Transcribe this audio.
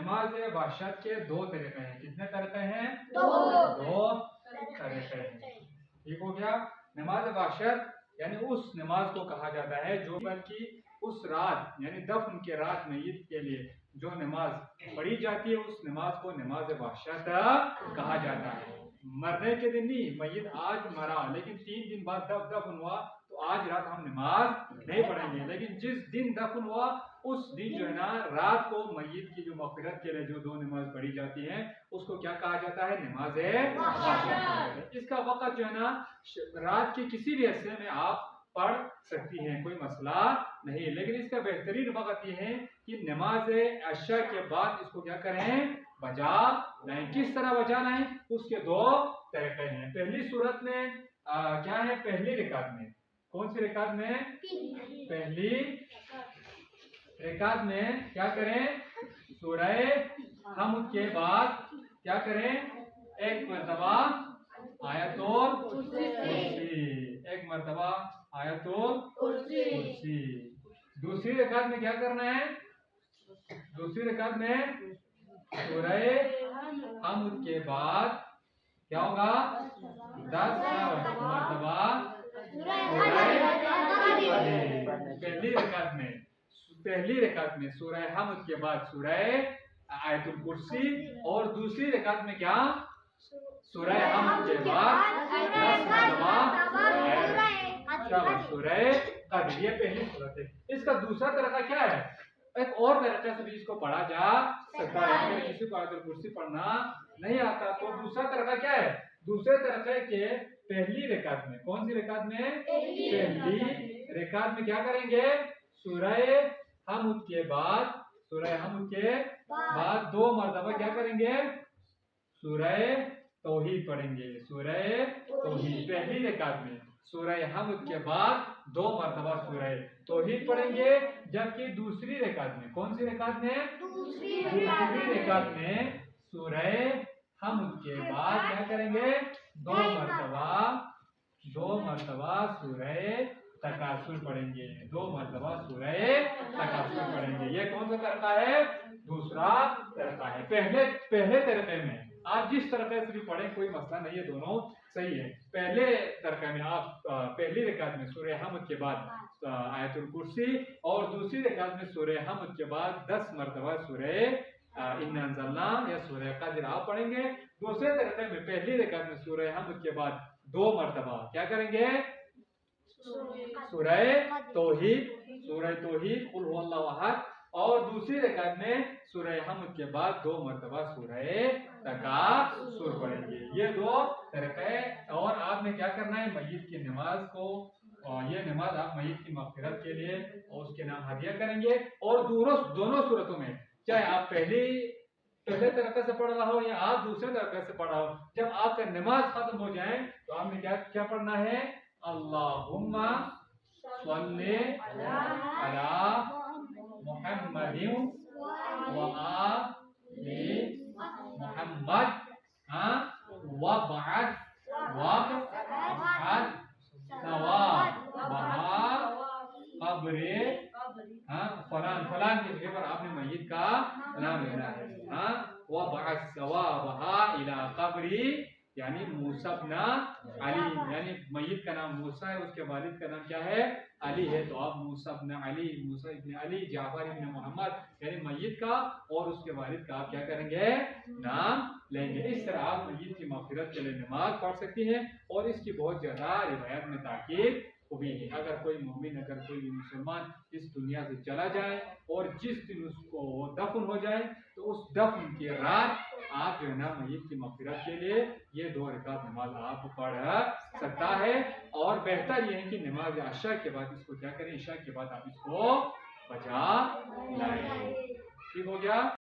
نماز وحشت کے دو طریقے ہیں. کتنے طریقے ہیں؟ دو طریقے ہیں. ٹھیک ہو گیا. نماز وحشت یعنی اس نماز کو کہا جاتا ہے جو کہ اس رات یعنی دفن کے رات میت کے لیے جو نماز پڑھی جاتی ہے اس نماز کو نماز وحشت کہا جاتا ہے. مرنے کے دن نہیں، میت آج مرا لیکن 3 دن بعد دفن ہوا تو آج رات ہم نماز نہیں پڑھیں گے، لیکن جس دن دفن ہوا اس دن جو ہے نا رات کو میت کی جو مغفرت کے لیے جو 2 نماز پڑھی جاتی ہیں اس کو کیا کہا جاتا ہے؟ نماز وحشت. اس کا وقت جو ہے نا رات کے کسی بھی حصے میں آپ پڑھ سکتی ہیں، کوئی مسئلہ نہیں، لیکن اس کا بہترین وقت یہ ہے کہ نماز عشاء کے بعد اس کو کیا کریں؟ بجا لائیں. کس طرح بجا لائیں؟ اس کے 2 طریقے ہیں. پہلی صورت میں کیا ہے؟ پہلی رکعت میں. کون سی رکعت میں؟ پہلی رکعت میں کیا کریں؟ سورہ حمد کے بعد کیا کریں؟ ایک مرتبہ آیت الکرسی، ایک مرتبہ آیت الکرسی. دوسری رکعت میں کیا کرنا ہے؟ دوسری رکعت میں سورہ حمد کے بعد کیا ہوگا؟ 10 مرتبہ پہلی رکعت میں سورہ حمد کے بعد سورہ آیت الکرسی، اور دوسری رکعت میں کیا؟ سورہ حمد کے بعد 10 مرتبہ سورہ قدر. یہ پہلی صورت ہے. اس کا دوسرا طریقہ کیا ہے؟ ایک اور طریقے سے بھی اس کو پڑھا جا سکتا ہے. اگر کسی کو آیت الکرسی پڑھنا نہیں آتا تو دوسرا طریقہ کیا ہے؟ دوسرے طریقے کے پہلی رکعت میں. کون سی رکعت میں؟ پہلی رکعت میں کیا کریں گے؟ سورہ حمد کے بعد 2 مرتبہ کیا کریں گے؟ سورہ توحید پڑھیں گے. سورہ توحید پہلی رکعت میں. سورہ حمد کے بعد 2 مرتبہ سورہ توحید پڑھیں گے. جبکہ دوسری رکعت میں. کون سی رکعت میں؟ دوسری رکعت میں سورہ حمد کے بعد کیا کریں گے؟ 2 مرتبہ سورہ تکاثر پڑھیں گے. 2 مرتبہ سورہ تکاثر پڑھیں گے. یہ کون سا طریقہ ہے؟ دوسرا طریقہ ہے. پہلے طریقے میں آپ جس طریقے سے بھی پڑھیں کوئی مسئلہ نہیں ہے، دونوں صحیح ہے. پہلے طریقے میں آپ پہلی رکعت میں سورہ حمد کے بعد آیت الکرسی، اور دوسری رکعت میں سورہ حمد کے بعد 10 مرتبہ سورہ انا انزلنا یا سورہ قدر آپ پڑھیں گے. دوسرے طریقے میں پہلی رکعت میں سورہ حمد کے بعد 2 مرتبہ کیا کریں گے؟ سورہ توحید قل هو اللہ احد، اور دوسری رکعت میں سورہ حمد کے بعد 2 مرتبہ سورہ تکاثر پڑھیں گے. یہ 2 طریقے. اور آپ نے کیا کرنا ہے؟ میت کی نماز کو، یہ نماز آپ میت کی مغفرت کے لیے اور اس کے نام ہدیہ کریں گے. اور دونوں صورتوں میں چاہے آپ پہلے طریقے سے پڑھ رہا ہو یا آپ دوسرے طریقے سے پڑھ رہا ہو، جب آپ کا نماز ختم ہو جائے تو آپ نے کیا پڑھنا ہے؟ اللہم صلی علی محمد وآل محمد وبعث ثوابها قبر فلان کی جگہ پر آپ نے میت کا نام لینا ہے. وبعث ثوابها الى قبر یعنی موسیٰ ابن علی، یعنی میت کا نام موسیٰ ہے، اس کے والد کا نام کیا ہے؟ علی ہے. تو آپ موسیٰ ابن علی، موسیٰ ابن علی، جعفر ابن محمد یعنی میت کا اور اس کے والد کا آپ کیا کریں گے؟ نام لیں گے. اس طرح آپ میت کی مغفرت کے لیے نماز پڑھ سکتی ہیں. اور اس کی بہت زیادہ روایت میں تاکید ہوئی ہے. اگر کوئی مومن، اگر کوئی مسلمان اس دنیا سے چلا جائے اور جس دن اس کو دفن ہو جائے تو اس دفن کی رات آپ جو ہے نا میت کی مغفرت کے لیے یہ 2 رکعت نماز آپ پڑھ سکتا ہے. اور بہتر یہ ہے کہ نماز عشاء کے بعد اس کو کیا کریں؟ عشاء کے بعد آپ اس کو بجا لائیں. ٹھیک ہو گیا؟